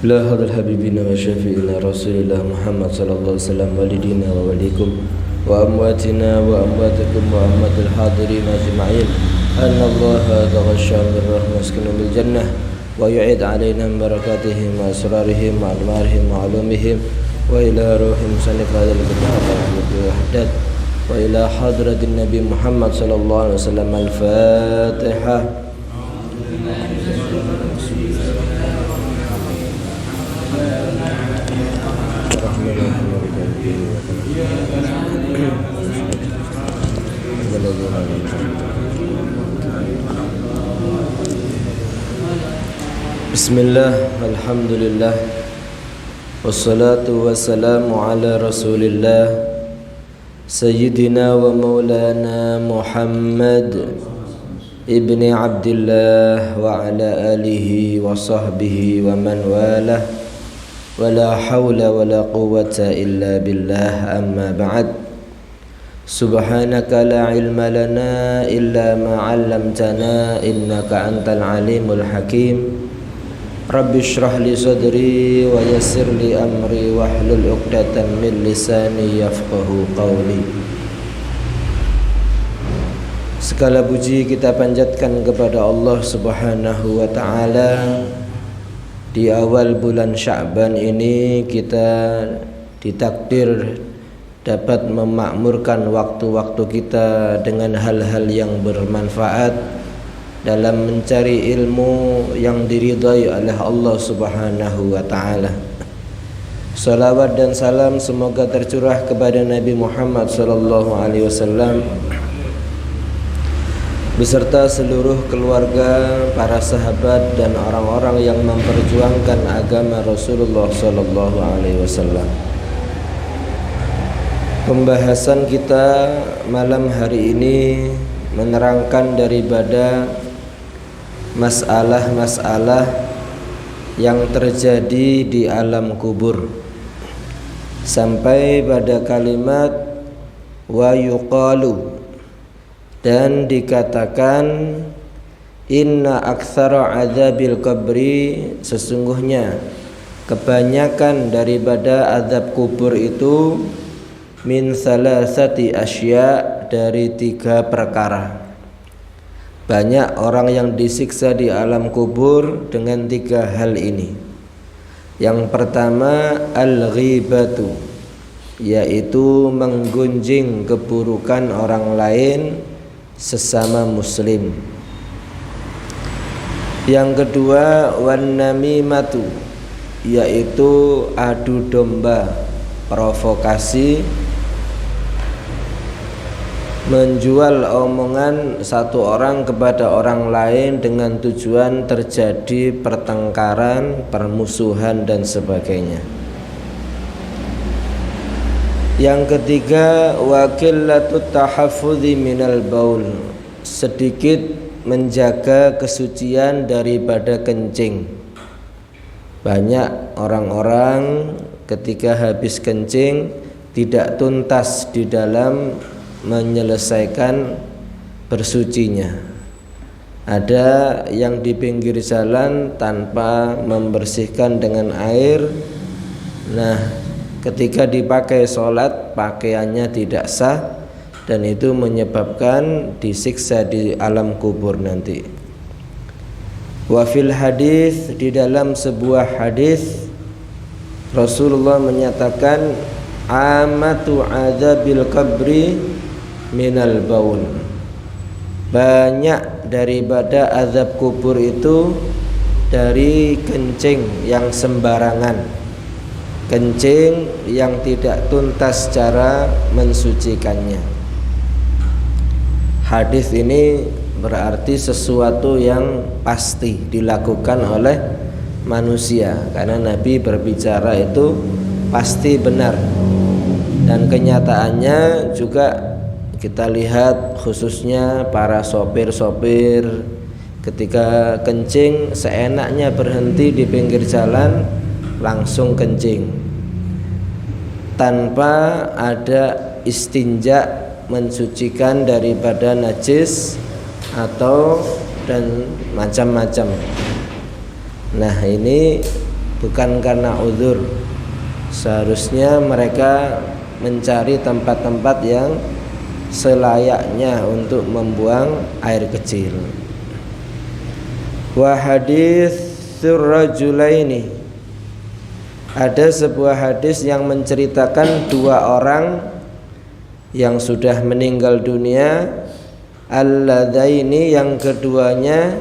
إلى هذا الحبيبنا وشفيعنا رسول الله محمد صلى الله عليه وسلم والدينا ووليكم وأمواتنا وأمواتكم وأموات الحاضرين أجمعين أن الله تغشى من رحمة مسكنهم بالجنة ويعيد علينا من بركاتهم وأسرارهم وأنوارهم وعلومهم وإلى روح مصنف هذا الكتاب والحداد وإلى حضرة النبي محمد صلى الله عليه وسلم. الفاتحة. Bismillah, alhamdulillah, wassalatu wassalamu ala rasulillah Sayyidina wa maulana Muhammad ibni Abdillah wa ala alihi wa sahbihi wa man walah wa la hawla wa la quwwata illa billah, amma ba'd. Subhanaka la ilma lana illa ma 'allamtana innaka antal alimul hakim. Rabbi shrah li sadri wa yassir li amri wahlul 'uqdatam min lisani yafqahu qawli. Segala puji kita panjatkan kepada Allah Subhanahu wa taala. Di awal bulan Sya'ban ini kita ditakdir dapat memakmurkan waktu-waktu kita dengan hal-hal yang bermanfaat dalam mencari ilmu yang diridhai oleh Allah Subhanahu wa taala. Salawat dan salam semoga tercurah kepada Nabi Muhammad sallallahu alaihi wasallam beserta seluruh keluarga, para sahabat dan orang-orang yang memperjuangkan agama Rasulullah sallallahu alaihi wasallam. Pembahasan kita malam hari ini menerangkan daripada masalah-masalah yang terjadi di alam kubur sampai pada kalimat wa yuqalu, dan dikatakan inna aktsara adzabil qabri, sesungguhnya kebanyakan daripada azab kubur itu min salasati asya, dari 3 perkara. Banyak orang yang disiksa di alam kubur dengan 3 hal ini. Yang pertama al-ghibatu, yaitu menggunjing keburukan orang lain sesama muslim. Yang kedua wan namimatu, yaitu adu domba, provokasi, menjual omongan satu orang kepada orang lain dengan tujuan terjadi pertengkaran, permusuhan dan sebagainya. Yang ketiga waqilatut tahaffudzi minal baul, sedikit menjaga kesucian daripada kencing. Banyak orang-orang ketika habis kencing tidak tuntas di dalam menyelesaikan bersucinya. Ada yang di pinggir jalan tanpa membersihkan dengan air. Nah, ketika dipakai sholat pakaiannya tidak sah, dan itu menyebabkan disiksa di alam kubur nanti. Wa fil hadis, di dalam sebuah hadis Rasulullah menyatakan amatu adzabil qabri minal baul, banyak daripada azab kubur itu dari kencing yang sembarangan, kencing yang tidak tuntas cara mensucikannya. Hadis ini berarti sesuatu yang pasti dilakukan oleh manusia, karena Nabi berbicara itu pasti benar. Dan kenyataannya juga kita lihat, khususnya para sopir-sopir ketika kencing seenaknya berhenti di pinggir jalan langsung kencing tanpa ada istinja, mensucikan daripada najis atau dan macam-macam. Nah, ini bukan karena uzur. Seharusnya mereka mencari tempat-tempat yang selayaknya untuk membuang air kecil. Wa haditsur rajulaini, ada sebuah hadis yang menceritakan dua orang yang sudah meninggal dunia, alladzaini, yang keduanya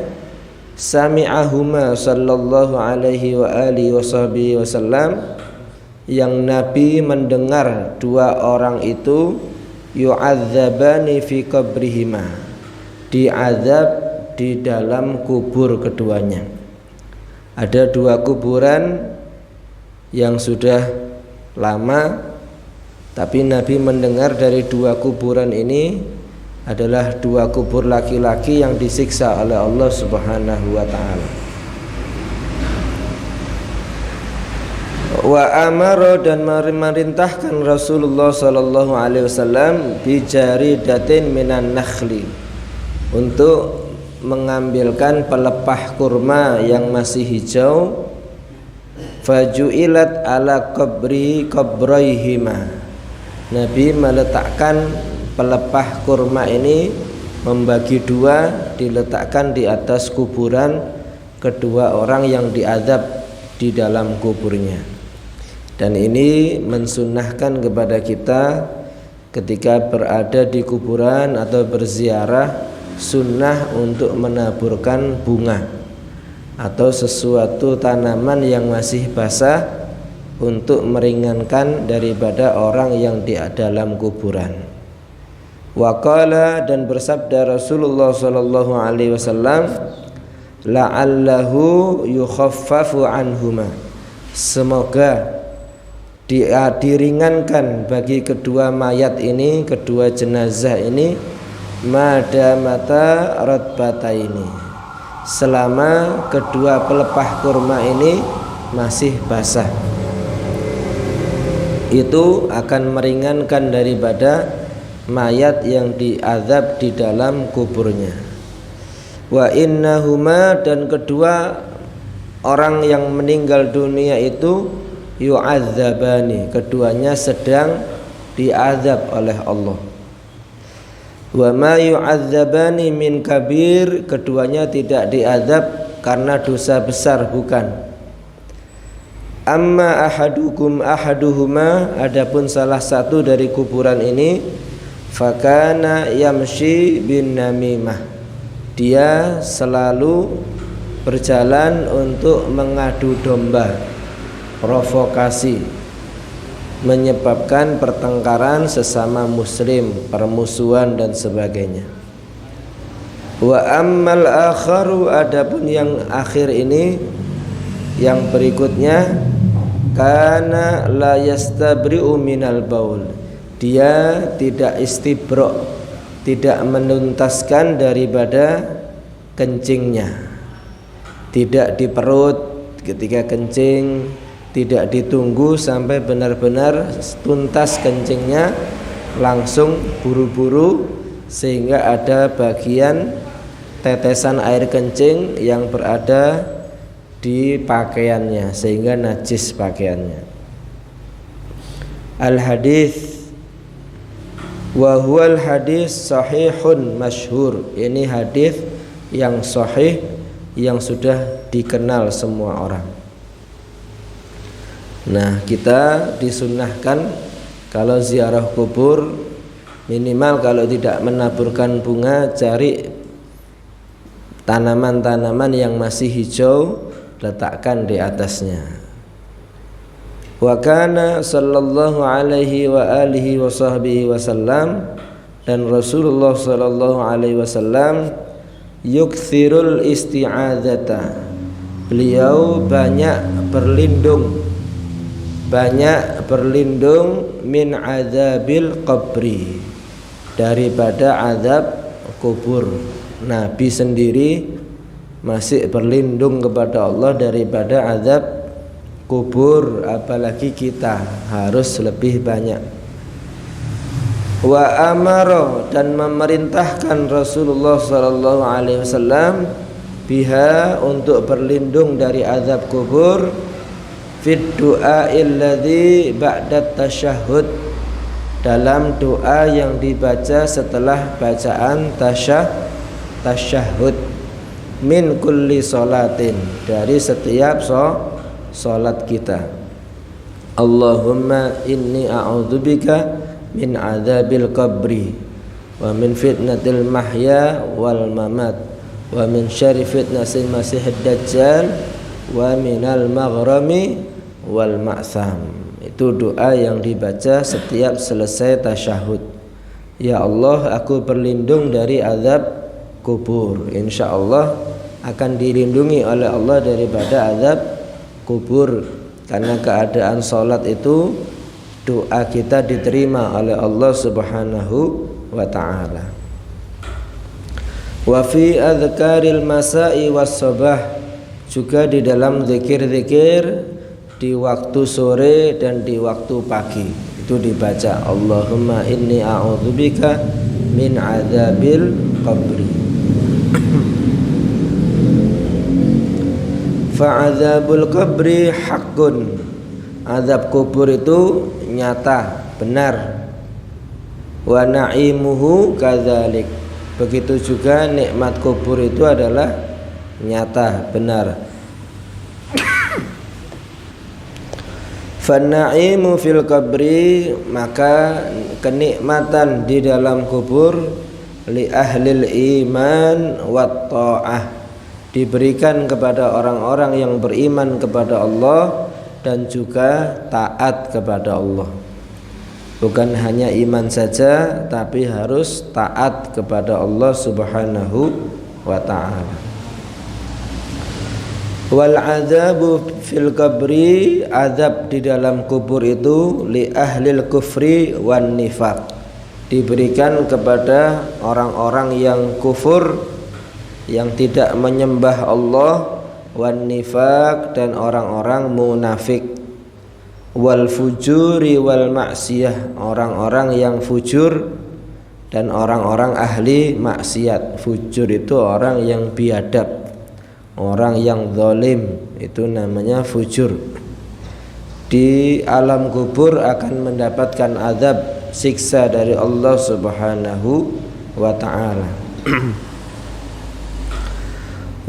sami'ahuma sallallahu alaihi wa alihi wasallam, yang Nabi mendengar dua orang itu yu'adzabani fi qabrihima, diazab di dalam kubur keduanya. Ada dua kuburan yang sudah lama, tapi Nabi mendengar dari dua kuburan ini adalah dua kubur laki-laki yang disiksa oleh Allah Subhanahu wa ta'ala. Wa amara, dan memerintahkan Rasulullah sallallahu alaihi wasallam bijaridatin minan nakhli, untuk mengambilkan pelepah kurma yang masih hijau. Faju'ilat ala qabraihima, Nabi meletakkan pelepah kurma ini, membagi dua, diletakkan di atas kuburan kedua orang yang diazab di dalam kuburnya. Dan ini mensunnahkan kepada kita ketika berada di kuburan atau berziarah, sunnah untuk menaburkan bunga atau sesuatu tanaman yang masih basah untuk meringankan daripada orang yang di dalam kuburan. Waqala, dan bersabda Rasulullah sallallahu alaihi wasallam, la'allahu yukhaffafu anhuma, semoga diringankan bagi kedua mayat ini, kedua jenazah ini, madamata ratbataini, selama kedua pelepah kurma ini masih basah. Itu akan meringankan daripada mayat yang diazab di dalam kuburnya. Wa innahuma, dan kedua orang yang meninggal dunia itu yu'adzabani, keduanya sedang diazab oleh Allah. Wa ma yu'adzabani min kabir, keduanya tidak diazab karena dosa besar, bukan. Amma ahaduhuma, adapun salah satu dari kuburan ini, fakana yamshi bin namimah, dia selalu berjalan untuk mengadu domba, provokasi, menyebabkan pertengkaran sesama muslim, permusuhan dan sebagainya. Wa ammal akharu, adapun yang akhir ini, yang berikutnya, kana la yastabri'u minal baul, dia tidak istibro', tidak menuntaskan daripada kencingnya, tidak di perut ketika kencing, tidak ditunggu sampai benar-benar tuntas kencingnya, langsung buru-buru sehingga ada bagian tetesan air kencing yang berada di pakaiannya sehingga najis pakaiannya. Al-hadis wa huwal hadis sahihun masyhur, ini hadis yang sahih yang sudah dikenal semua orang. Nah, kita disunnahkan kalau ziarah kubur, minimal kalau tidak menaburkan bunga, cari tanaman-tanaman yang masih hijau, letakkan di atasnya. Wa kana sallallahu alaihi wa alihi wasallam, dan Rasulullah sallallahu alaihi wasallam yukthirul isti'adzata, beliau banyak berlindung min azabil qabri, daripada azab kubur. Nabi sendiri masih berlindung kepada Allah daripada azab kubur, apalagi kita harus lebih banyak. Wa amara, dan memerintahkan Rasulullah sallallahu alaihi wasallam biha, untuk berlindung dari azab kubur, fid du'a alladzi ba'da tasyahhud, dalam doa yang dibaca setelah bacaan tasyahhud, min kulli sholatin, dari setiap salat kita. Allahumma inni a'udzubika min adzabil qabri wa min fitnatil mahya wal mamat wa min syarri fitnatil masiihid dajjal wa minal maghrami wal ma'sam. Itu doa yang dibaca setiap selesai tasyahud. Ya Allah, aku berlindung dari azab kubur. Insyaallah akan dilindungi oleh Allah daripada azab kubur, karena keadaan salat itu doa kita diterima oleh Allah Subhanahu wa ta'ala. Wa fi adzkaril masa'i was sabah, juga di dalam zikir-zikir di waktu sore dan di waktu pagi itu dibaca Allahumma inni a'udzubika min adzabil qabri. Fa'adzabul qabri haqqun, azab kubur itu nyata, benar. Wa na'imuhu kadzalik, begitu juga nikmat kubur itu adalah nyata, benar. Fan-na'imu fil qabri, maka kenikmatan di dalam kubur, li ahlil iman wat ta'ah, diberikan kepada orang-orang yang beriman kepada Allah dan juga taat kepada Allah. Bukan hanya iman saja, tapi harus taat kepada Allah Subhanahu wa ta'ala. Wal azabu fil qabri, azab di dalam kubur itu li ahlil kufri wan nifaq, diberikan kepada orang-orang yang kufur, yang tidak menyembah Allah, wan nifaq, dan orang-orang munafik, wal fujuri wal maksiyah, orang-orang yang fujur dan orang-orang ahli maksiat. Fujur itu orang yang biadab, orang yang zalim, itu namanya fujur. Di alam kubur akan mendapatkan azab, siksa dari Allah Subhanahu wa ta'ala.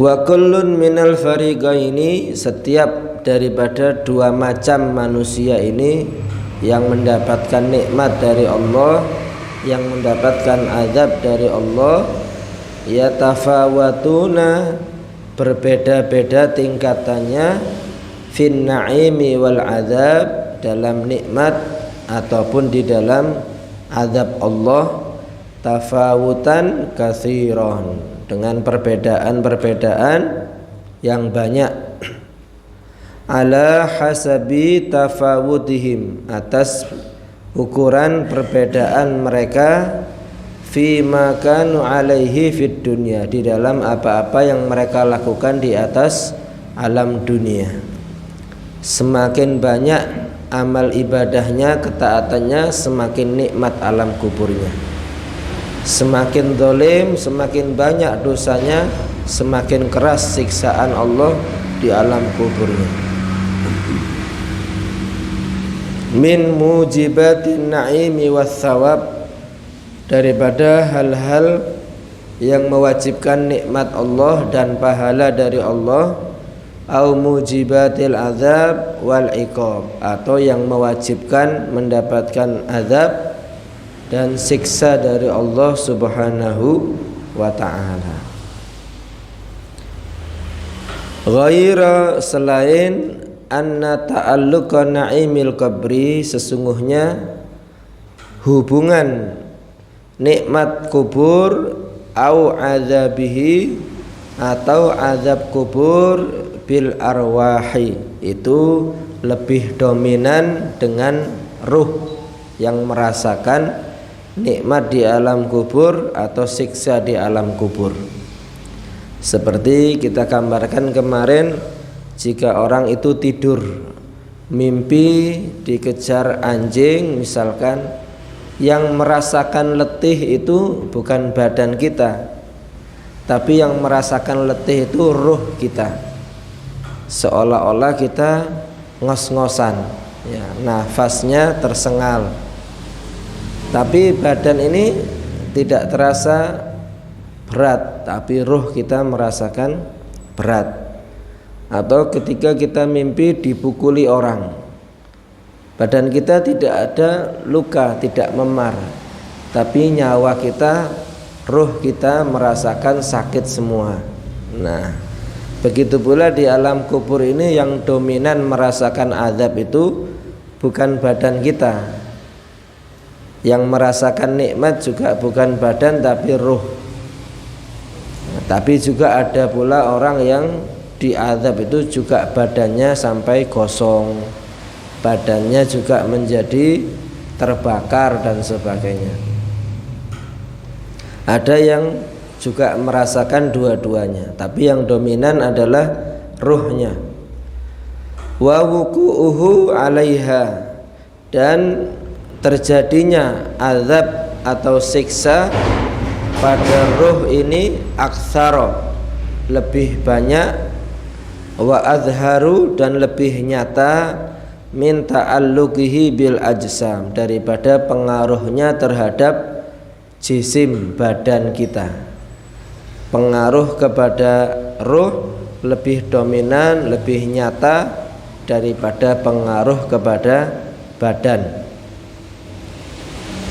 Wa kullun minal fariqaini, setiap daripada dua macam manusia ini yang mendapatkan nikmat dari Allah, yang mendapatkan azab dari Allah, yatafawatuna, berbeda-beda tingkatannya, fin na'imi wal azab, dalam nikmat ataupun di dalam azab Allah, tafawutan katsiran, dengan perbedaan-perbedaan yang banyak. Ala hasabi tafawutihim, atas ukuran perbedaan mereka, fi ma kanu alaihi fid dunya, di dalam apa-apa yang mereka lakukan di atas alam dunia. Semakin banyak amal ibadahnya, ketaatannya, semakin nikmat alam kuburnya. Semakin zalim, semakin banyak dosanya, semakin keras siksaan Allah di alam kuburnya. Min mujibatin na'imi was thawab, daripada hal-hal yang mewajibkan nikmat Allah dan pahala dari Allah, au mujibatil azab wal iqab, atau yang mewajibkan mendapatkan azab dan siksa dari Allah Subhanahu wa ta'ala. Ghaira, selain anna ta'alluqa na'imil qabri, sesungguhnya hubungan nikmat kubur, au azabihi, atau azab kubur, bil arwahi, itu lebih dominan dengan ruh yang merasakan nikmat di alam kubur atau siksa di alam kubur. Seperti kita gambarkan kemarin, jika orang itu tidur mimpi dikejar anjing misalkan, yang merasakan letih itu bukan badan kita, tapi yang merasakan letih itu ruh kita. Seolah-olah kita ngos-ngosan, ya, nafasnya tersengal. Tapi badan ini tidak terasa berat, tapi ruh kita merasakan berat. Atau ketika kita mimpi dipukuli orang, badan kita tidak ada luka, tidak memar, tapi nyawa kita, ruh kita merasakan sakit semua. Nah, begitu pula di alam kubur ini yang dominan merasakan azab itu bukan badan kita. Yang merasakan nikmat juga bukan badan tapi ruh. Nah, tapi juga ada pula orang yang diazab itu juga badannya sampai gosong, badannya juga menjadi terbakar dan sebagainya. Ada yang juga merasakan dua-duanya, tapi yang dominan adalah ruhnya. Wa wuqu'uhu 'alaiha, dan terjadinya azab atau siksa pada ruh ini aktsara, lebih banyak, wa azharu, dan lebih nyata, min ta'alluqihi bil ajsam, daripada pengaruhnya terhadap jisim badan kita. Pengaruh kepada ruh lebih dominan, lebih nyata daripada pengaruh kepada badan.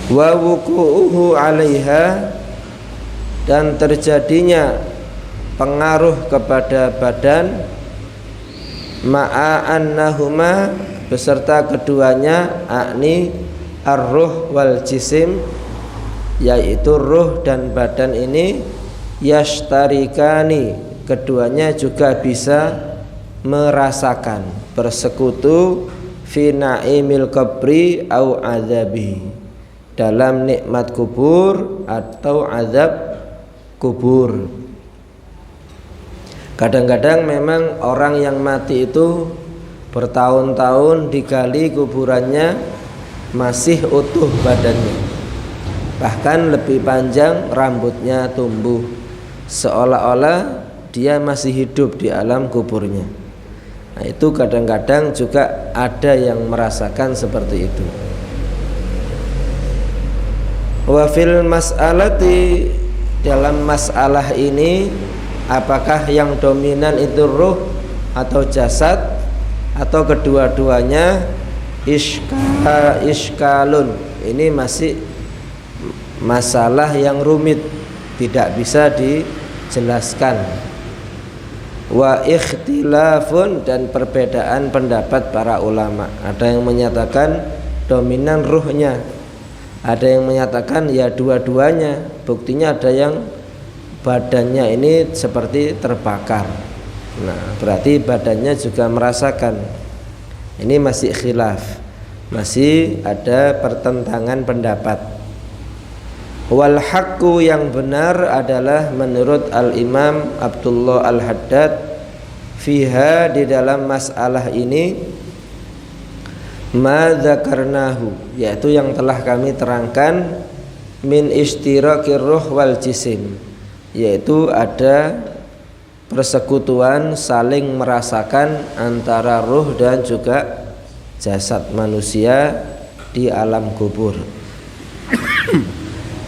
Wa wuqu'uhu 'alaiha, dan terjadinya pengaruh kepada badan, ma'a annahuma, beserta keduanya, akni ar-ruh wal jisim, yaitu ruh dan badan ini, yashtarikani, keduanya juga bisa merasakan, bersekutu, fi na'imil qabri au azabi, dalam nikmat kubur atau azab kubur. Kadang-kadang memang orang yang mati itu bertahun-tahun digali kuburannya masih utuh badannya, bahkan lebih panjang rambutnya tumbuh, seolah-olah dia masih hidup di alam kuburnya. Nah, itu kadang-kadang juga ada yang merasakan seperti itu. Wa fil mas'alati, dalam masalah ini, apakah yang dominan itu ruh atau jasad atau kedua-duanya, iskalun, ini masih masalah yang rumit, tidak bisa dijelaskan. Wa ikhtilafun, dan perbedaan pendapat para ulama. Ada yang menyatakan dominan ruhnya, ada yang menyatakan ya dua-duanya. Buktinya ada yang badannya ini seperti terbakar. Nah, berarti badannya juga merasakan. Ini masih khilaf, masih ada pertentangan pendapat. Wal haqqu, yang benar adalah menurut Al-Imam Abdullah Al-Haddad, fiha, di dalam masalah ini, ma dzakarnahu, yaitu yang telah kami terangkan, min ishtirakir ruh wal jisim, yaitu ada persekutuan saling merasakan antara ruh dan juga jasad manusia di alam kubur.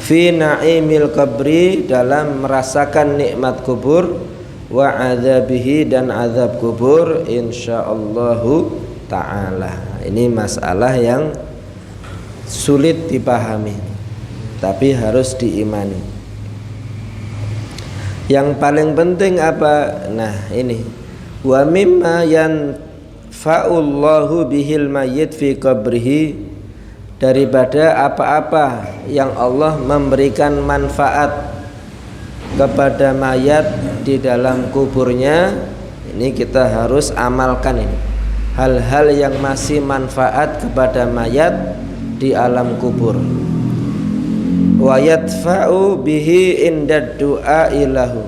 Fi na'imil qabri, dalam merasakan nikmat kubur, wa adzabihi, dan azab kubur, insyaallahu ta'ala. Ini masalah yang sulit dipahami, tapi harus diimani. Yang paling penting apa? Nah, ini wa mimma yanfa'ullahu bihil mayyit fi qabrihi, daripada apa-apa yang Allah memberikan manfaat kepada mayat di dalam kuburnya. Ini kita harus amalkan ini, hal-hal yang masih manfaat kepada mayat di alam kubur. Wa yadfa'u bihi indad du'a ilahu,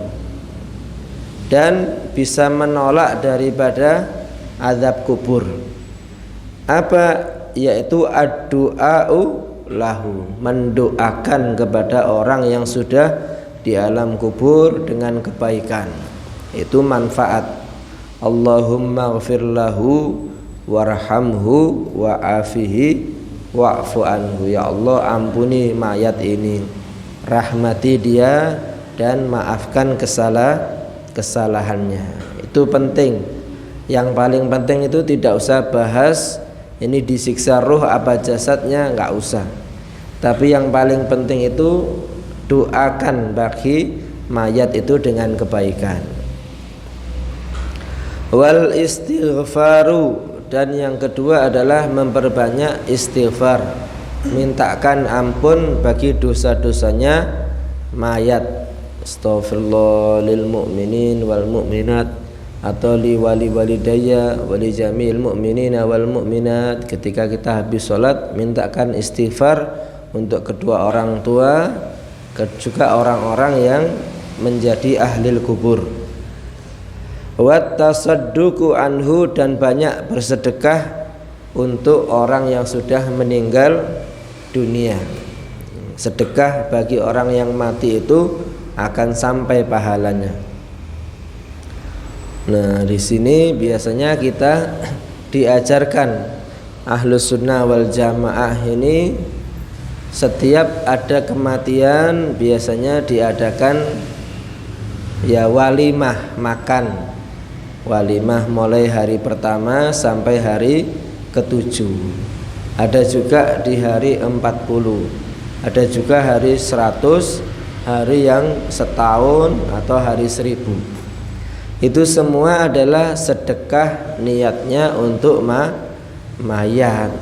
dan bisa menolak daripada azab kubur. Apa? Yaitu ad-du'a'u lahu, mendoakan kepada orang yang sudah di alam kubur dengan kebaikan. Itu manfaat. Allahumma ghfir lahu warhamhu wa'afihi wa'fu anhu. Ya Allah, ampuni mayat ini, rahmati dia dan maafkan kesalahannya. Itu penting. Yang paling penting itu tidak usah bahas ini disiksa ruh apa jasadnya, nggak usah. Tapi yang paling penting itu doakan bagi mayat itu dengan kebaikan. Wal istighfaru, dan yang kedua adalah memperbanyak istighfar, mintakan ampun bagi dosa-dosanya mayat. Astaghfirullah lil mu'minin wal mu'minat, atau li wali walidayya wali jamil mu'minina wal mu'minat. Ketika kita habis sholat, mintakan istighfar untuk kedua orang tua, juga orang-orang yang menjadi ahlil kubur. Wat tasadduqu anhu, dan banyak bersedekah untuk orang yang sudah meninggal dunia. Sedekah bagi orang yang mati itu akan sampai pahalanya. Nah, di sini biasanya kita diajarkan Ahlus Sunnah wal Jamaah ini setiap ada kematian biasanya diadakan ya walimah makan. Walimah mulai hari pertama sampai hari ke-7. Ada juga di hari 40. Ada juga hari 100, hari yang setahun atau hari 1000. Itu semua adalah sedekah niatnya untuk mayat.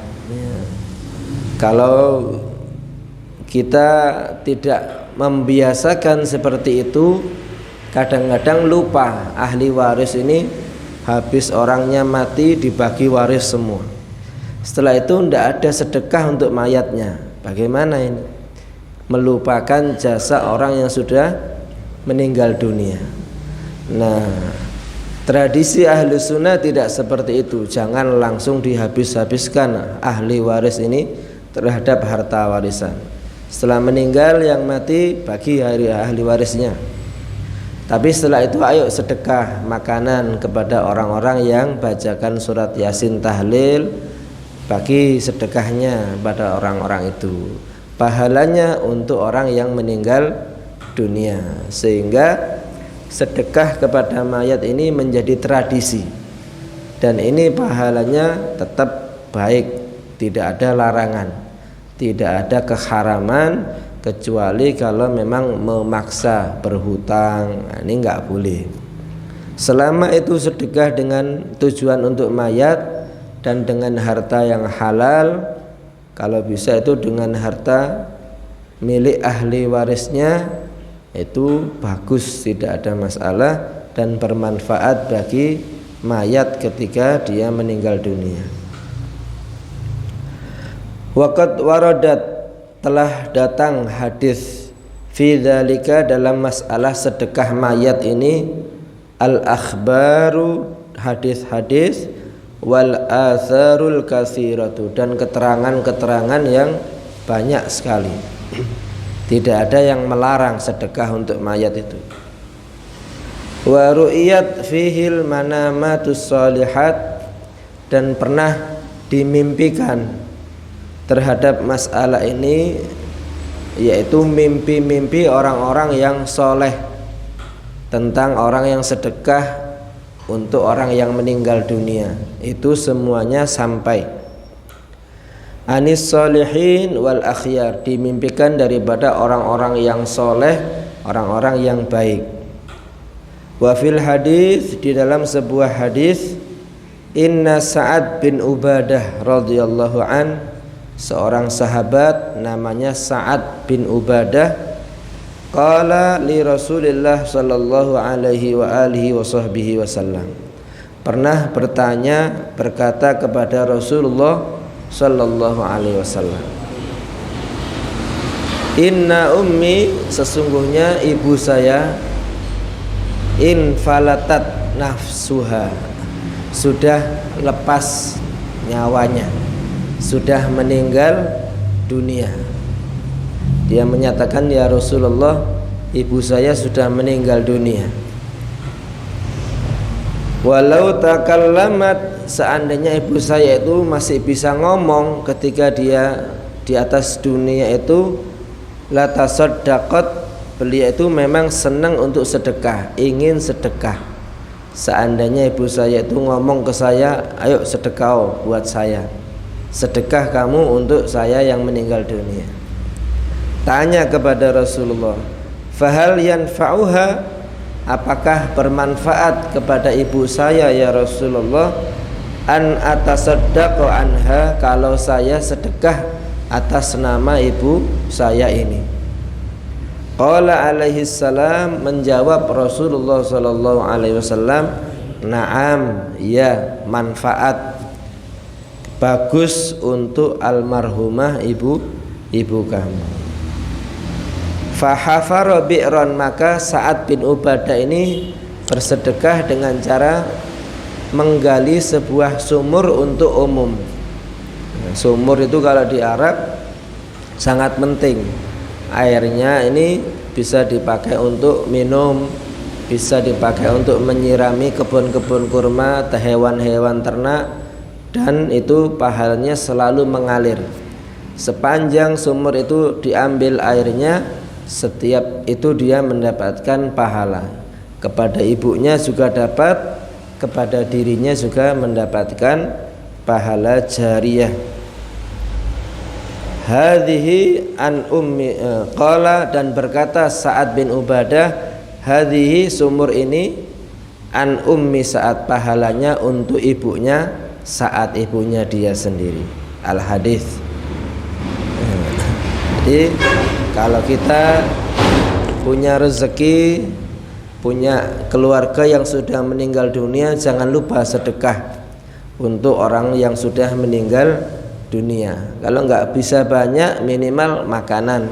Kalau kita tidak membiasakan seperti itu, kadang-kadang lupa ahli waris ini habis orangnya mati dibagi waris semua. Setelah itu tidak ada sedekah untuk mayatnya. Bagaimana ini? Melupakan jasa orang yang sudah meninggal dunia. Nah, tradisi ahli sunnah tidak seperti itu. Jangan langsung dihabis-habiskan ahli waris ini terhadap harta warisan. Setelah meninggal yang mati bagi ahli warisnya. Tapi setelah itu ayo sedekah makanan kepada orang-orang yang bacakan surat Yasin tahlil, bagi sedekahnya pada orang-orang itu. Pahalanya untuk orang yang meninggal dunia, sehingga sedekah kepada mayat ini menjadi tradisi, dan ini pahalanya tetap baik, tidak ada larangan, tidak ada keharaman, kecuali kalau memang memaksa berhutang. Nah, ini nggak boleh. Selama itu sedekah dengan tujuan untuk mayat dan dengan harta yang halal, kalau bisa itu dengan harta milik ahli warisnya, itu bagus, tidak ada masalah dan bermanfaat bagi mayat ketika dia meninggal dunia. Waqad waradat, telah datang hadis fi dzalika, dalam masalah sedekah mayat ini, al akhbaru, hadis-hadis, wal atharul katsiratu, dan keterangan-keterangan yang banyak sekali. Tidak ada yang melarang sedekah untuk mayat itu. Wa ru'iyat fihil manamatus shalihat, dan pernah dimimpikan terhadap masalah ini, yaitu mimpi-mimpi orang-orang yang soleh tentang orang yang sedekah untuk orang yang meninggal dunia. Itu semuanya sampai anis solihin wal akhyar, dimimpikan daripada orang-orang yang soleh, orang-orang yang baik. Wa fil hadis, di dalam sebuah hadis, inna Sa'ad bin Ubadah radhiyallahu an, seorang sahabat namanya Sa'ad bin Ubadah, qala li Rasulillah sallallahu alaihi wa alihi wa sahbihi wasallam, pernah berkata kepada Rasulullah sallallahu alaihi wasallam, inna ummi, sesungguhnya ibu saya, in falatat nafsuha, sudah lepas nyawanya, sudah meninggal dunia. Dia menyatakan, ya Rasulullah, ibu saya sudah meninggal dunia. Walau takallamat, seandainya ibu saya itu masih bisa ngomong ketika dia di atas dunia itu, la tasaddaqat, beliau itu memang senang untuk sedekah, ingin sedekah. Seandainya ibu saya itu ngomong ke saya, ayo sedekah buat saya, sedekah kamu untuk saya yang meninggal dunia. Tanya kepada Rasulullah, fahal yanfa'uha, apakah bermanfaat kepada ibu saya ya Rasulullah, an atasaddaqu anha, kalau saya sedekah atas nama ibu saya ini. Qala alaihi salam, menjawab Rasulullah sallallahu alaihi wasallam, na'am, ya, manfaat, bagus untuk almarhumah ibu kamu. Fahafara bi'ran, maka Sa'ad bin Ubadah ini bersedekah dengan cara menggali sebuah sumur untuk umum. Sumur itu kalau di Arab sangat penting. Airnya ini bisa dipakai untuk minum, bisa dipakai untuk menyirami kebun-kebun kurma, hewan-hewan ternak, dan itu pahalanya selalu mengalir. Sepanjang sumur itu diambil airnya, setiap itu dia mendapatkan pahala. Kepada ibunya juga dapat, kepada dirinya juga mendapatkan pahala jariyah. Hadhihi an ummi, qala, dan berkata Sa'ad bin Ubadah, hadhihi, sumur ini, an ummi Sa'ad, pahalanya untuk ibunya Sa'ad, ibunya dia sendiri. Al hadis. Jadi kalau kita punya rezeki, punya keluarga yang sudah meninggal dunia, jangan lupa sedekah untuk orang yang sudah meninggal dunia. Kalau nggak bisa banyak, minimal makanan.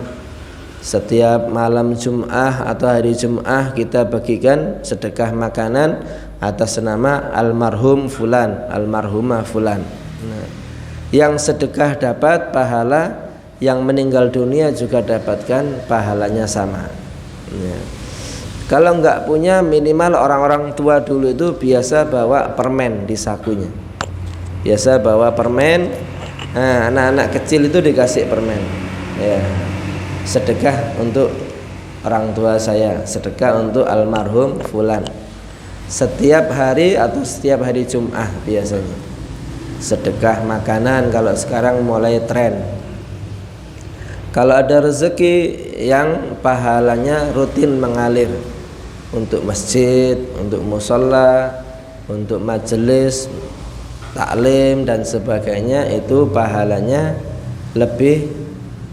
Setiap malam Jum'ah atau hari Jum'ah kita bagikan sedekah makanan atas nama almarhum fulan, almarhumah fulan. Nah, yang sedekah dapat pahala, yang meninggal dunia juga dapatkan pahalanya sama. Ya. Kalau nggak punya, minimal orang-orang tua dulu itu biasa bawa permen di sakunya. Biasa bawa permen. Nah, anak-anak kecil itu dikasih permen. Ya. Sedekah untuk orang tua saya, sedekah untuk almarhum fulan. Setiap hari atau setiap hari Jum'ah biasanya. Sedekah makanan kalau sekarang mulai tren. Kalau ada rezeki yang pahalanya rutin mengalir untuk masjid, untuk musholla, untuk majelis taklim dan sebagainya, itu pahalanya lebih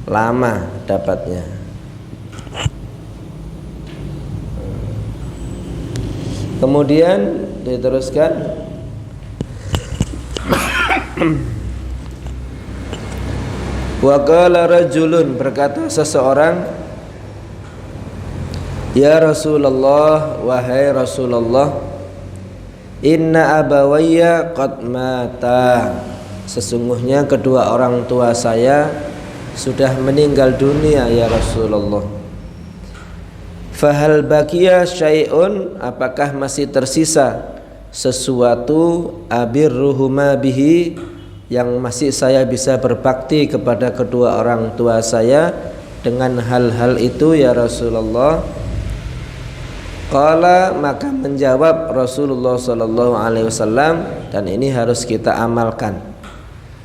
lama dapatnya. Kemudian diteruskan, wa qala rajulun, berkata seseorang, ya Rasulullah, wahai Rasulullah, inna abawayya qad mata, sesungguhnya kedua orang tua saya sudah meninggal dunia ya Rasulullah. Fahal baqiya syai'un, apakah masih tersisa sesuatu, abirruhuma bihi, yang masih saya bisa berbakti kepada kedua orang tua saya dengan hal-hal itu ya Rasulullah. Qala, maka menjawab Rasulullah sallallahu alaihi wasallam, dan ini harus kita amalkan.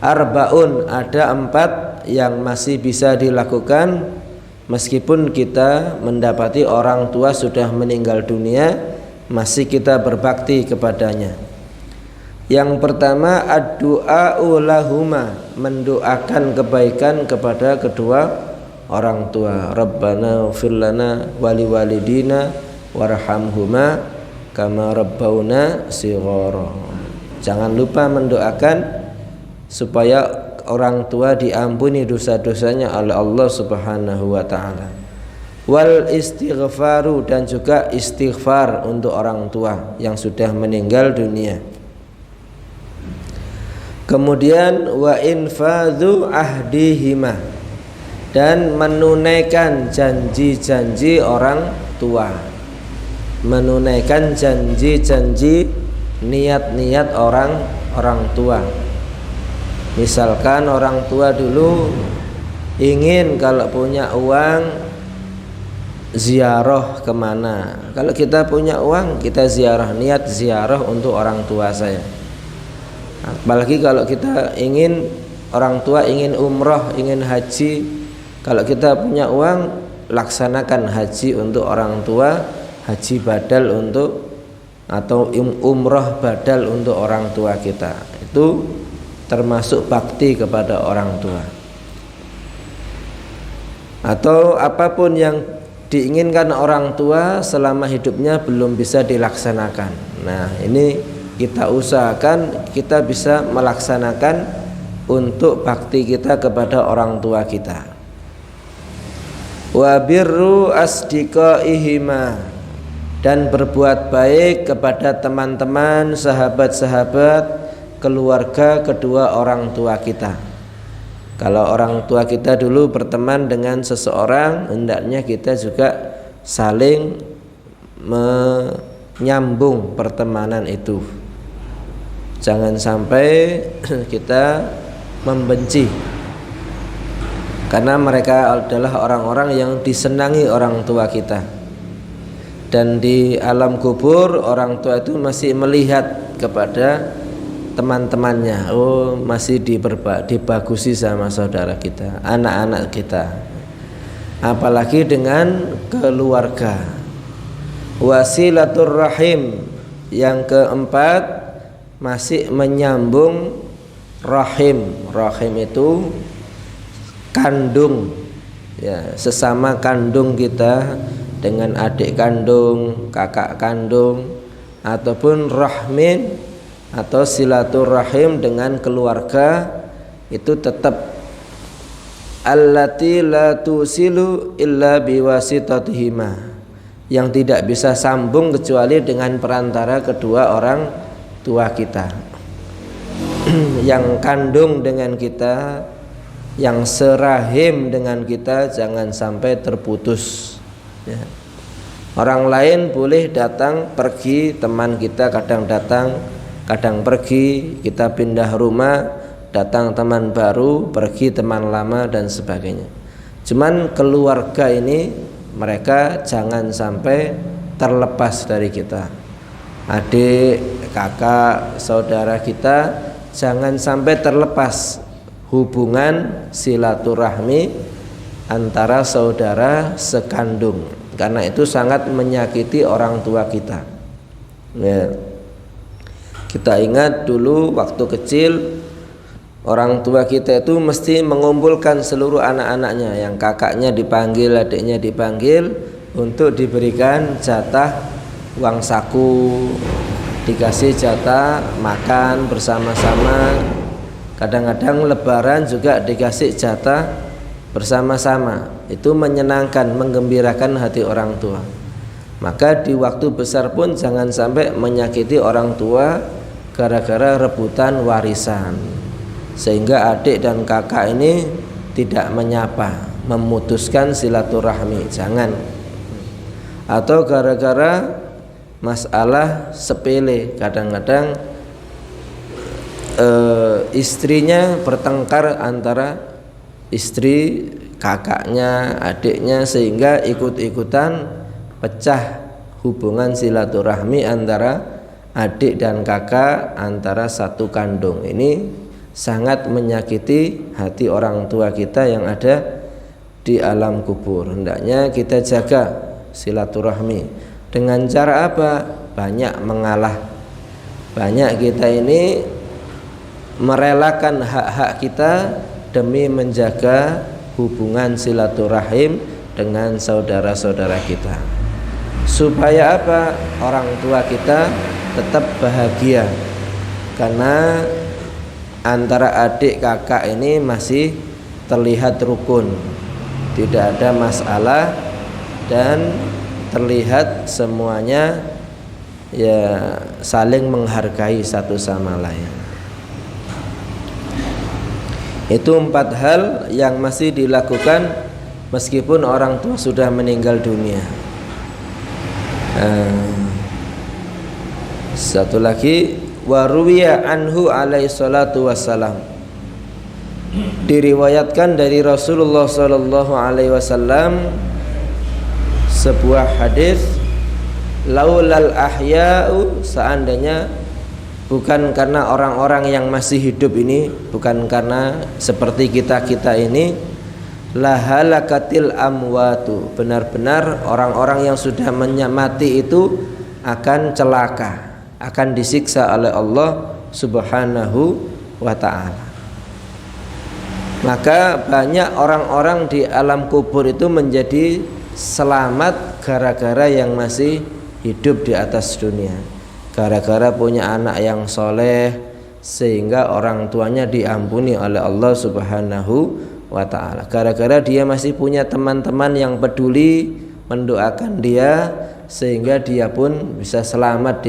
Arbaun, ada 4 yang masih bisa dilakukan meskipun kita mendapati orang tua sudah meninggal dunia, masih kita berbakti kepadanya. Yang pertama, ad-du'a'u lahuma, mendoakan kebaikan kepada kedua orang tua. Rabbana ighfir lana wa liwalidina warhamhuma kama rabbauna shighara. Jangan lupa mendoakan supaya orang tua diampuni dosa-dosanya oleh Allah Subhanahu wa taala. Wal istighfaru, dan juga istighfar untuk orang tua yang sudah meninggal dunia. Kemudian wa infadhu ahdihima, dan menunaikan janji-janji orang tua, menunaikan janji-janji niat-niat orang orang tua. Misalkan orang tua dulu ingin kalau punya uang ziarah kemana. Kalau kita punya uang, kita ziarah, niat ziarah untuk orang tua saya. Apalagi kalau kita ingin, orang tua ingin umrah, ingin haji, kalau kita punya uang, laksanakan haji untuk orang tua, haji badal untuk, atau umrah badal untuk orang tua kita. Itu termasuk bakti kepada orang tua. Atau apapun yang diinginkan orang tua selama hidupnya belum bisa dilaksanakan. Nah, ini kita usahakan kita bisa melaksanakan untuk bakti kita kepada orang tua kita. Wa birru asdiqaihima, dan berbuat baik kepada teman-teman, sahabat-sahabat, keluarga kedua orang tua kita. Kalau orang tua kita dulu berteman dengan seseorang, hendaknya kita juga saling menyambung pertemanan itu. Jangan sampai kita membenci, karena mereka adalah orang-orang yang disenangi orang tua kita. Dan di alam kubur orang tua itu masih melihat kepada teman-temannya, oh masih dibagusi sama saudara kita, anak-anak kita, apalagi dengan keluarga. Wasilatur rahim, yang keempat masih menyambung rahim. Rahim itu kandung, ya, sesama kandung kita dengan adik kandung, kakak kandung, ataupun rahmin atau silaturahim dengan keluarga, itu tetap allati la tusilu illa biwasitatihima, yang tidak bisa sambung kecuali dengan perantara kedua orang tua kita. Yang kandung dengan kita, yang serahim dengan kita, jangan sampai terputus, ya. Orang lain boleh datang pergi, teman kita kadang datang kadang pergi, kita pindah rumah, datang teman baru, pergi teman lama, dan sebagainya. Cuman keluarga ini, mereka jangan sampai terlepas dari kita. Adik, kakak, saudara kita jangan sampai terlepas hubungan silaturahmi antara saudara sekandung, karena itu sangat menyakiti orang tua kita, ya. Kita ingat dulu waktu kecil, orang tua kita itu mesti mengumpulkan seluruh anak-anaknya, yang kakaknya dipanggil, adiknya dipanggil, untuk diberikan jatah uang saku, dikasih jatah makan bersama-sama. Kadang-kadang lebaran juga dikasih jatah bersama-sama. Itu menyenangkan, menggembirakan hati orang tua. Maka di waktu besar pun jangan sampai menyakiti orang tua gara-gara rebutan warisan, sehingga adik dan kakak ini tidak menyapa, memutuskan silaturahmi, jangan. Atau gara-gara masalah sepele, kadang-kadang istrinya bertengkar antara istri kakaknya, adiknya, sehingga ikut-ikutan pecah hubungan silaturahmi antara adik dan kakak, antara satu kandung. Ini sangat menyakiti hati orang tua kita yang ada di alam kubur. Hendaknya kita jaga silaturahmi. Dengan cara apa? Banyak mengalah. Banyak kita ini merelakan hak-hak kita demi menjaga hubungan silaturahim dengan saudara-saudara kita. Supaya apa? Orang tua kita tetap bahagia, karena antara adik kakak ini masih terlihat rukun, tidak ada masalah, dan terlihat semuanya ya saling menghargai satu sama lain. Itu 4 hal yang masih dilakukan meskipun orang tua sudah meninggal dunia. Satu lagi, wa ruwiya anhu alaihi salatu wassalam, diriwayatkan dari Rasulullah sallallahu alaihi wasallam sebuah hadis, laulal ahya'u, seandainya bukan karena orang-orang yang masih hidup ini, bukan karena seperti kita-kita ini, lahalakatil amwatu, benar-benar orang-orang yang sudah mati itu akan celaka, akan disiksa oleh Allah Subhanahu wa ta'ala. Maka banyak orang-orang di alam kubur itu menjadi selamat gara-gara yang masih hidup di atas dunia, gara-gara punya anak yang soleh sehingga orang tuanya diampuni oleh Allah Subhanahu wa ta'ala, gara-gara dia masih punya teman-teman yang peduli mendoakan dia sehingga dia pun bisa selamat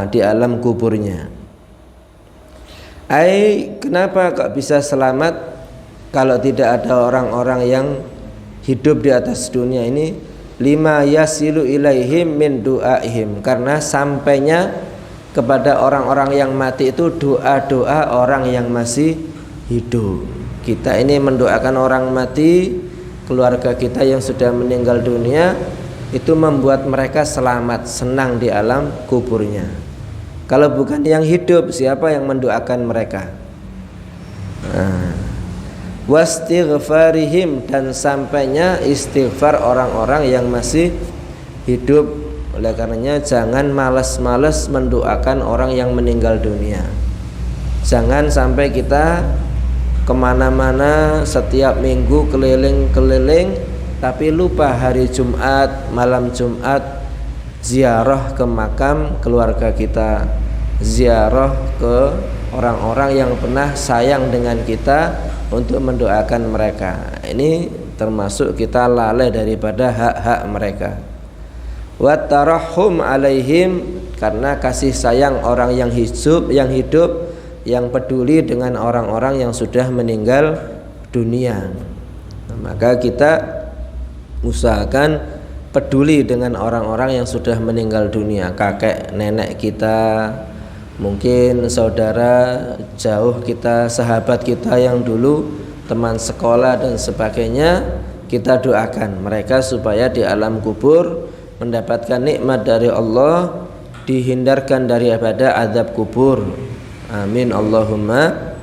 di alam kuburnya. Kenapa kok bisa selamat kalau tidak ada orang-orang yang hidup di atas dunia ini? Lima yasilu ilaihim min du'aihim, karena sampainya kepada orang-orang yang mati itu doa-doa orang yang masih hidup. Kita ini mendoakan orang mati, keluarga kita yang sudah meninggal dunia, itu membuat mereka selamat, senang di alam kuburnya. Kalau bukan yang hidup, siapa yang mendoakan mereka? Wastighfarihim, dan sampainya istighfar orang-orang yang masih hidup. Oleh karenanya jangan malas-malas mendoakan orang yang meninggal dunia. Jangan sampai kita kemana-mana setiap minggu keliling-keliling tapi lupa hari Jumat, malam Jumat ziarah ke makam keluarga kita, ziarah ke orang-orang yang pernah sayang dengan kita untuk mendoakan mereka. Ini termasuk kita lalai daripada hak-hak mereka. Wa tarahhum alaihim, karena kasih sayang orang yang hidup, yang peduli dengan orang-orang yang sudah meninggal dunia. Maka kita usahakan peduli dengan orang-orang yang sudah meninggal dunia, kakek nenek kita, mungkin saudara jauh kita, sahabat kita yang dulu teman sekolah dan sebagainya. Kita doakan mereka supaya di alam kubur mendapatkan nikmat dari Allah, dihindarkan daripada azab kubur. Amin Allahumma.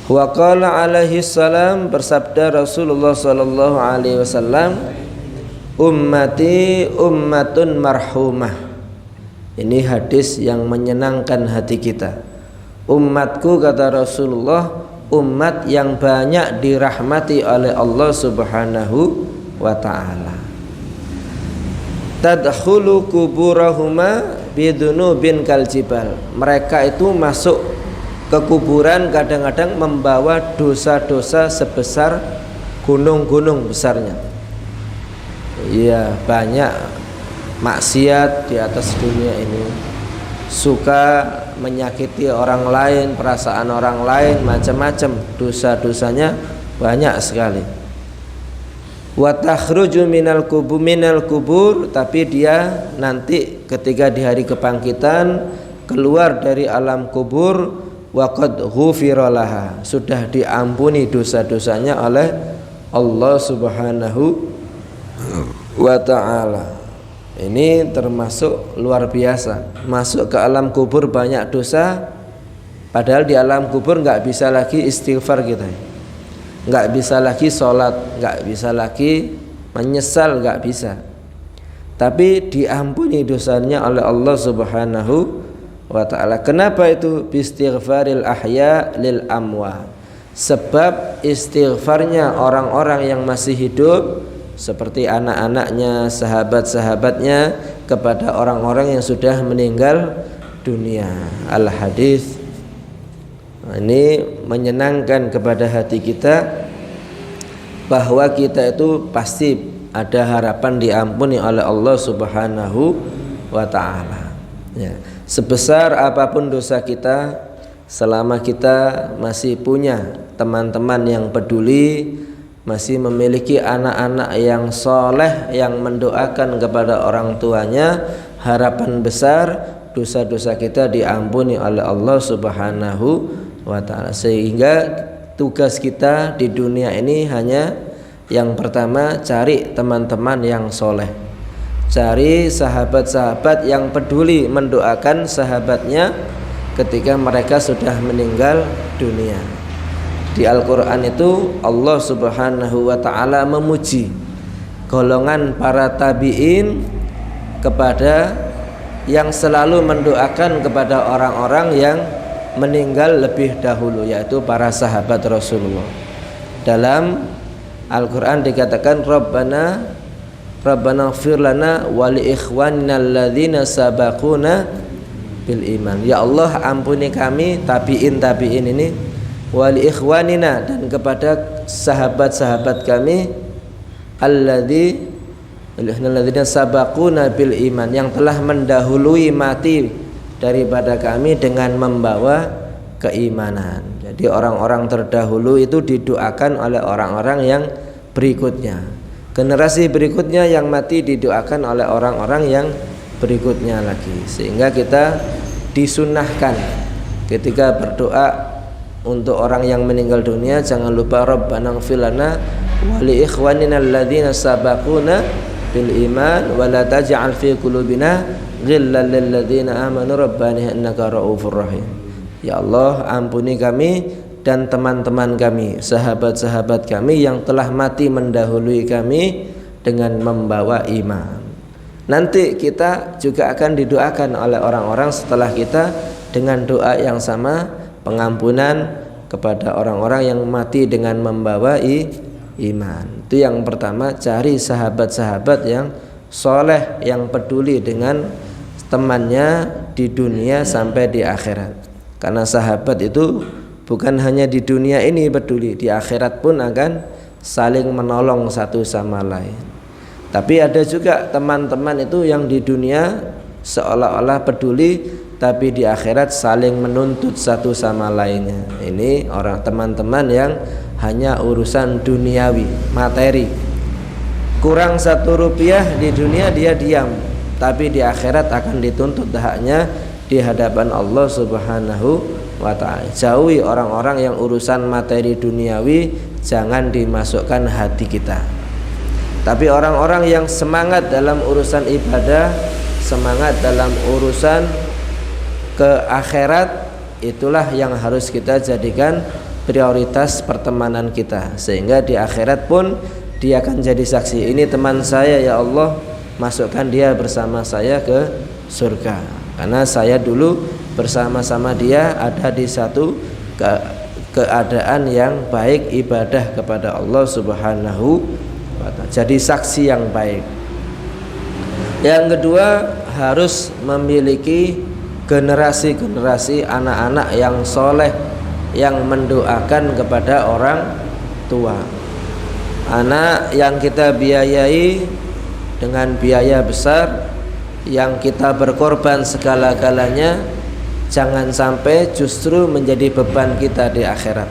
Wa qala alaihi salam, bersabda Rasulullah sallallahu alaihi wasallam, ummati ummatun marhumah. Ini hadis yang menyenangkan hati kita. Umatku, kata Rasulullah, umat yang banyak dirahmati oleh Allah Subhanahu wa ta'ala. Tadkhulu kuburahuma bidunubin kaljibal. Mereka itu masuk ke kuburan kadang-kadang membawa dosa-dosa sebesar gunung-gunung besarnya. Iya, banyak maksiat di atas dunia ini, suka menyakiti orang lain, perasaan orang lain, macam-macam dosa-dosanya banyak sekali. Wa takhruju minal kubur, tapi dia nanti ketika di hari kebangkitan keluar dari alam kubur, waqad ghufira laha, sudah diampuni dosa-dosanya oleh Allah Subhanahu wa ta'ala. Ini termasuk luar biasa. Masuk ke alam kubur banyak dosa, padahal di alam kubur nggak bisa lagi istighfar kita, nggak bisa lagi sholat, nggak bisa lagi menyesal, nggak bisa. Tapi diampuni dosanya oleh Allah Subhanahu wa ta'ala. Kenapa itu? Bistighfaril ahya lil amwa, sebab istighfarnya orang-orang yang masih hidup seperti anak-anaknya, sahabat-sahabatnya kepada orang-orang yang sudah meninggal dunia. Al-hadis ini menyenangkan kepada hati kita bahwa kita itu pasti ada harapan diampuni oleh Allah Subhanahu wa ta'ala. Ya. Sebesar apapun dosa kita, selama kita masih punya teman-teman yang peduli, masih memiliki anak-anak yang soleh yang mendoakan kepada orang tuanya, harapan besar dosa-dosa kita diampuni oleh Allah Subhanahu wa ta'ala. Sehingga tugas kita di dunia ini hanya yang pertama, cari teman-teman yang soleh, cari sahabat-sahabat yang peduli mendoakan sahabatnya ketika mereka sudah meninggal dunia. Di Al-Quran itu Allah Subhanahu wa ta'ala memuji golongan para tabi'in kepada yang selalu mendoakan kepada orang-orang yang meninggal lebih dahulu, yaitu para sahabat Rasulullah. Dalam Al-Quran dikatakan Rabbana ighfir lana wa li ikhwanina alladzina sabaquna bil iman. Ya Allah, ampuni kami tabi'in ini, wali ikhwanina, dan kepada sahabat-sahabat kami alladzina sabaquna bil iman, yang telah mendahului mati daripada kami dengan membawa keimanan. Jadi orang-orang terdahulu itu didoakan oleh orang-orang yang berikutnya. Generasi berikutnya yang mati didoakan oleh orang-orang yang berikutnya lagi. Sehingga kita disunahkan ketika berdoa untuk orang yang meninggal dunia, jangan lupa Rabbana ighfir lana wa li ikhwanina alladzina sabaquna bil iman wa la taj'al fi qulubina ghillan lil ladzina amanu rabbana innaka ra'ufur rahim. Ya Allah, ampuni kami dan teman-teman kami, sahabat-sahabat kami yang telah mati mendahului kami dengan membawa iman. Nanti kita juga akan didoakan oleh orang-orang setelah kita dengan doa yang sama, pengampunan kepada orang-orang yang mati dengan membawa iman. Itu yang pertama, cari sahabat-sahabat yang soleh, yang peduli dengan temannya di dunia sampai di akhirat. Karena sahabat itu bukan hanya di dunia ini peduli, di akhirat pun akan saling menolong satu sama lain. Tapi ada juga teman-teman itu yang di dunia seolah-olah peduli, tapi di akhirat saling menuntut satu sama lainnya. Ini orang teman-teman yang hanya urusan duniawi, materi. Kurang 1 rupiah di dunia dia diam, tapi di akhirat akan dituntut haknya di hadapan Allah Subhanahu wa ta'ala. Jauhi orang-orang yang urusan materi duniawi, jangan dimasukkan hati kita. Tapi orang-orang yang semangat dalam urusan ibadah, semangat dalam urusan ke akhirat, itulah yang harus kita jadikan prioritas pertemanan kita. Sehingga di akhirat pun dia akan jadi saksi, ini teman saya ya Allah, masukkan dia bersama saya ke surga. Karena saya dulu bersama-sama dia ada di satu keadaan yang baik, ibadah kepada Allah Subhanahu wa ta'ala. Jadi saksi yang baik. Yang kedua, harus memiliki generasi-generasi anak-anak yang soleh, yang mendoakan kepada orang tua. Anak yang kita biayai dengan biaya besar, yang kita berkorban segala-galanya, jangan sampai justru menjadi beban kita di akhirat.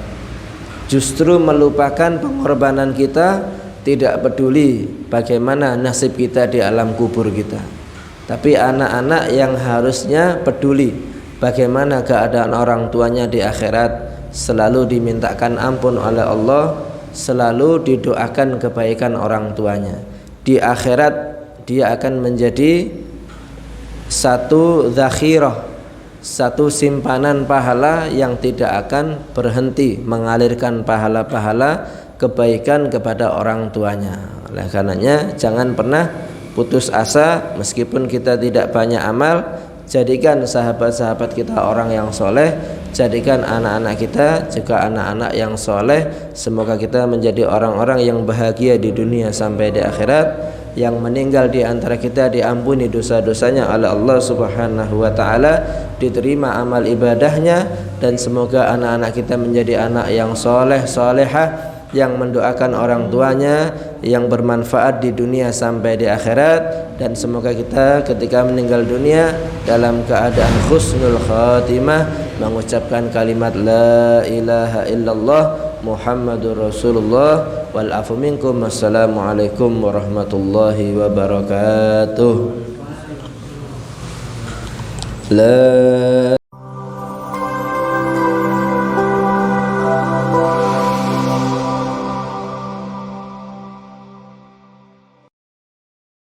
Justru melupakan pengorbanan kita, tidak peduli bagaimana nasib kita di alam kubur kita. Tapi anak-anak yang harusnya peduli bagaimana keadaan orang tuanya di akhirat, selalu dimintakan ampun oleh Allah, selalu didoakan kebaikan orang tuanya. Di akhirat dia akan menjadi satu zakhirah, satu simpanan pahala yang tidak akan berhenti mengalirkan pahala-pahala kebaikan kepada orang tuanya. Oleh karenanya jangan pernah putus asa, meskipun kita tidak banyak amal, jadikan sahabat-sahabat kita orang yang soleh, jadikan anak-anak kita juga anak-anak yang soleh. Semoga kita menjadi orang-orang yang bahagia di dunia sampai di akhirat, yang meninggal di antara kita diampuni dosa-dosanya oleh Allah Subhanahu wa ta'ala, diterima amal ibadahnya, dan semoga anak-anak kita menjadi anak yang soleh, solehah, yang mendoakan orang tuanya, yang bermanfaat di dunia sampai di akhirat. Dan semoga kita ketika meninggal dunia dalam keadaan husnul khatimah, mengucapkan kalimat la ilaha illallah Muhammadur Rasulullah wal afu minkum. Wassalamualaikum warahmatullahi wabarakatuh. La